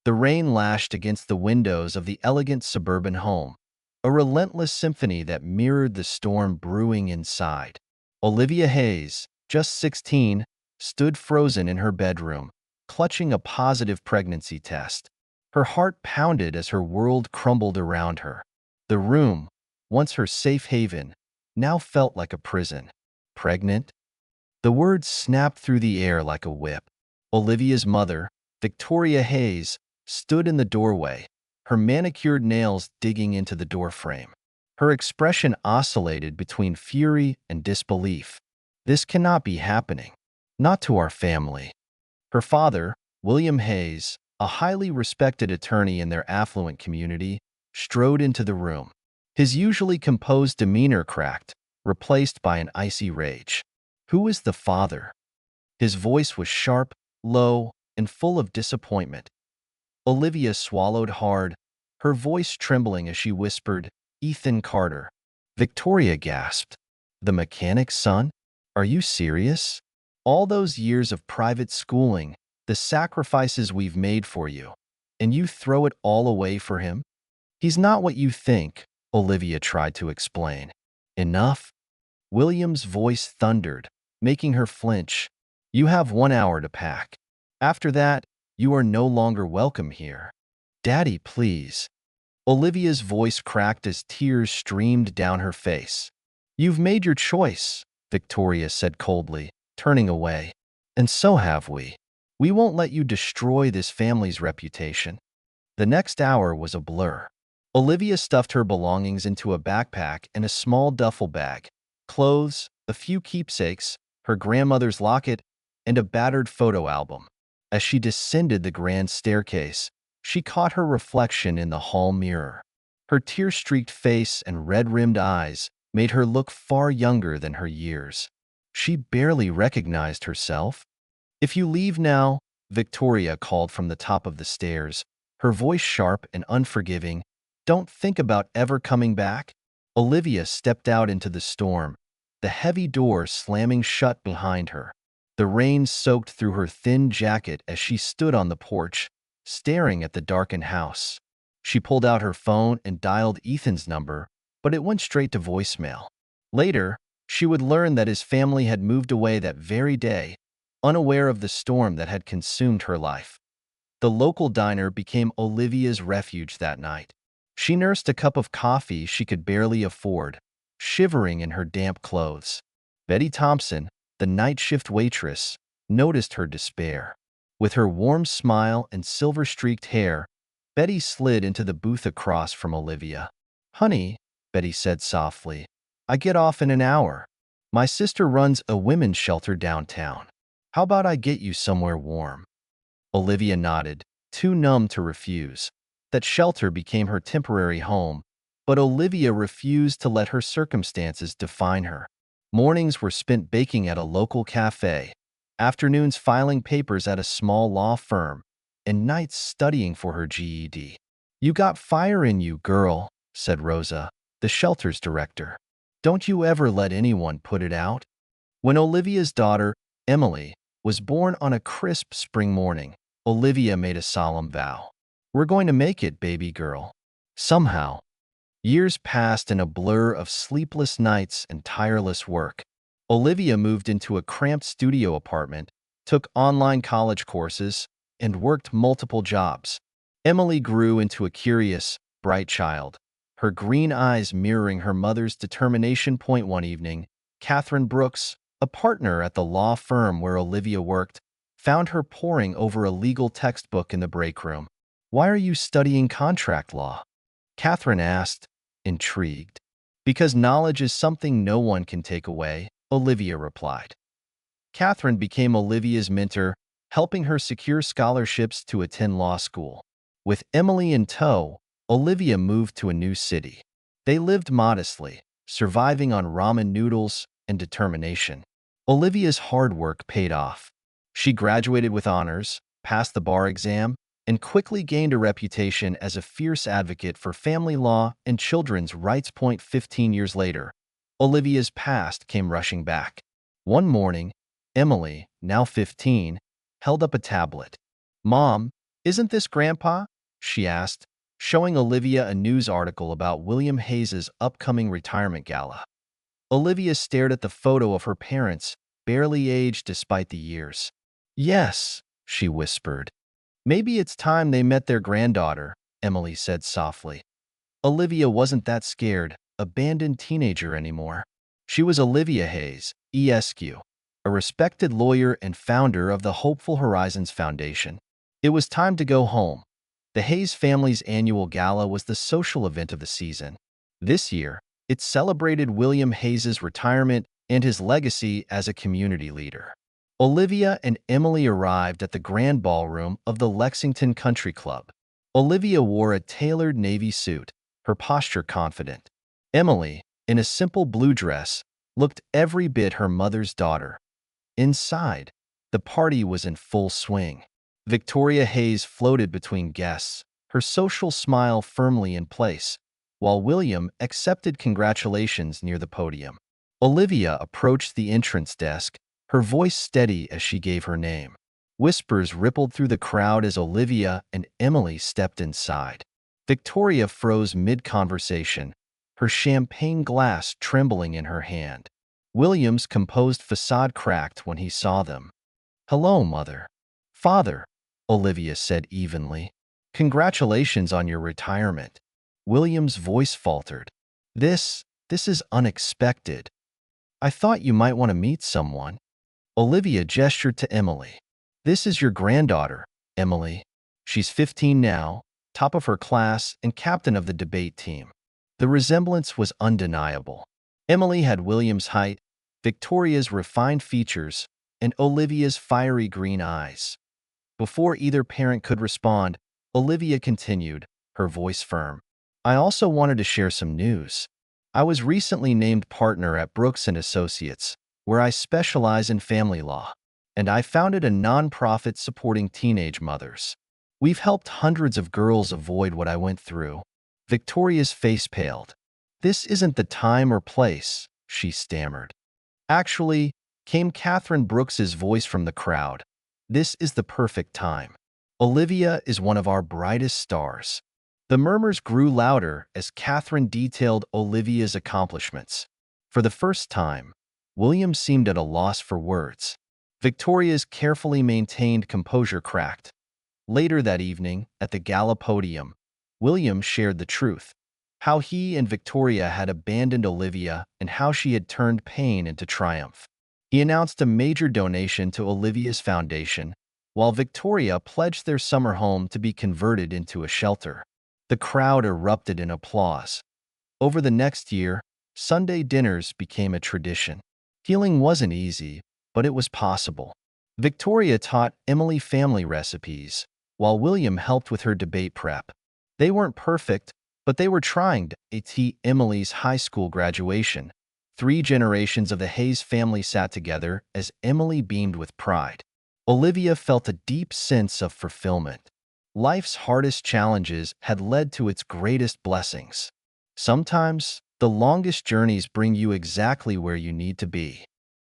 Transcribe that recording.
The rain lashed against the windows of the elegant suburban home, a relentless symphony that mirrored the storm brewing inside. Olivia Hayes, just 16, stood frozen in her bedroom, clutching a positive pregnancy test. Her heart pounded as her world crumbled around her. The room, once her safe haven, now felt like a prison. Pregnant? The words snapped through the air like a whip. Olivia's mother, Victoria Hayes, stood in the doorway, her manicured nails digging into the doorframe. Her expression oscillated between fury and disbelief. This cannot be happening. Not to our family. Her father, William Hayes, a highly respected attorney in their affluent community, strode into the room. His usually composed demeanor cracked, replaced by an icy rage. Who is the father? His voice was sharp, low, and full of disappointment. Olivia swallowed hard, her voice trembling as she whispered, "Ethan Carter." Victoria gasped. "The mechanic's son? Are you serious? All those years of private schooling, the sacrifices we've made for you, and you throw it all away for him? He's not what you think," Olivia tried to explain. "Enough?" William's voice thundered, making her flinch. "You have 1 hour to pack. After that, you are no longer welcome here." "Daddy, please." Olivia's voice cracked as tears streamed down her face. "You've made your choice," Victoria said coldly, turning away. "And so have we. We won't let you destroy this family's reputation." The next hour was a blur. Olivia stuffed her belongings into a backpack and a small duffel bag, clothes, a few keepsakes, her grandmother's locket, and a battered photo album. As she descended the grand staircase, she caught her reflection in the hall mirror. Her tear-streaked face and red-rimmed eyes made her look far younger than her years. She barely recognized herself. "If you leave now," Victoria called from the top of the stairs, her voice sharp and unforgiving, "don't think about ever coming back." Olivia stepped out into the storm, the heavy door slamming shut behind her. The rain soaked through her thin jacket as she stood on the porch, staring at the darkened house. She pulled out her phone and dialed Ethan's number, but it went straight to voicemail. Later, she would learn that his family had moved away that very day, unaware of the storm that had consumed her life. The local diner became Olivia's refuge that night. She nursed a cup of coffee she could barely afford, shivering in her damp clothes. Betty Thompson, the night shift waitress, noticed her despair. With her warm smile and silver-streaked hair, Betty slid into the booth across from Olivia. "Honey," Betty said softly, "I get off in an hour. My sister runs a women's shelter downtown. How about I get you somewhere warm?" Olivia nodded, too numb to refuse. That shelter became her temporary home, but Olivia refused to let her circumstances define her. Mornings were spent baking at a local cafe, afternoons filing papers at a small law firm, and nights studying for her GED. "You got fire in you, girl," said Rosa, the shelter's director. "Don't you ever let anyone put it out." When Olivia's daughter, Emily, was born on a crisp spring morning, Olivia made a solemn vow. "We're going to make it, baby girl. Somehow." Years passed in a blur of sleepless nights and tireless work. Olivia moved into a cramped studio apartment, took online college courses, and worked multiple jobs. Emily grew into a curious, bright child, her green eyes mirroring her mother's determination. One evening, Catherine Brooks, a partner at the law firm where Olivia worked, found her poring over a legal textbook in the break room. "Why are you studying contract law?" Catherine asked, intrigued. "Because knowledge is something no one can take away," Olivia replied. Catherine became Olivia's mentor, helping her secure scholarships to attend law school. With Emily in tow, Olivia moved to a new city. They lived modestly, surviving on ramen noodles and determination. Olivia's hard work paid off. She graduated with honors, passed the bar exam, and quickly gained a reputation as a fierce advocate for family law and children's rights. 15 years later, Olivia's past came rushing back. One morning, Emily, now 15, held up a tablet. "Mom, "Isn't this Grandpa?" she asked, showing Olivia a news article about William Hayes's upcoming retirement gala. Olivia stared at the photo of her parents, barely aged despite the years. "Yes," she whispered. "Maybe it's time they met their granddaughter," Emily said softly. Olivia wasn't that scared, abandoned teenager anymore. She was Olivia Hayes, ESQ, a respected lawyer and founder of the Hopeful Horizons Foundation. It was time to go home. The Hayes family's annual gala was the social event of the season. This year, it celebrated William Hayes's retirement and his legacy as a community leader. Olivia and Emily arrived at the grand ballroom of the Lexington Country Club. Olivia wore a tailored navy suit, her posture confident. Emily, in a simple blue dress, looked every bit her mother's daughter. Inside, the party was in full swing. Victoria Hayes floated between guests, her social smile firmly in place, while William accepted congratulations near the podium. Olivia approached the entrance desk, her voice steady as she gave her name. Whispers rippled through the crowd as Olivia and Emily stepped inside. Victoria froze mid-conversation, her champagne glass trembling in her hand. William's composed facade cracked when he saw them. "Hello, Mother." "Father," Olivia said evenly. "Congratulations on your retirement." William's voice faltered. This is unexpected. I thought you might want to meet someone." Olivia gestured to Emily. "This is your granddaughter, Emily. She's 15 now, top of her class and captain of the debate team." The resemblance was undeniable. Emily had William's height, Victoria's refined features, and Olivia's fiery green eyes. Before either parent could respond, Olivia continued, her voice firm. "I also wanted to share some news. I was recently named partner at Brooks & Associates, where I specialize in family law, and I founded a nonprofit supporting teenage mothers. We've helped hundreds of girls avoid what I went through." Victoria's face paled. "This isn't the time or place," she stammered. "Actually," came Catherine Brooks's voice from the crowd, "this is the perfect time. Olivia is one of our brightest stars." The murmurs grew louder as Catherine detailed Olivia's accomplishments. For the first time, William seemed at a loss for words. Victoria's carefully maintained composure cracked. Later that evening, at the gala podium, William shared the truth, how he and Victoria had abandoned Olivia and how she had turned pain into triumph. He announced a major donation to Olivia's foundation, while Victoria pledged their summer home to be converted into a shelter. The crowd erupted in applause. Over the next year, Sunday dinners became a tradition. Healing wasn't easy, but it was possible. Victoria taught Emily family recipes, while William helped with her debate prep. They weren't perfect, but they were trying to at Emily's high school graduation. 3 generations of the Hayes family sat together as Emily beamed with pride. Olivia felt a deep sense of fulfillment. Life's hardest challenges had led to its greatest blessings. Sometimes, the longest journeys bring you exactly where you need to be.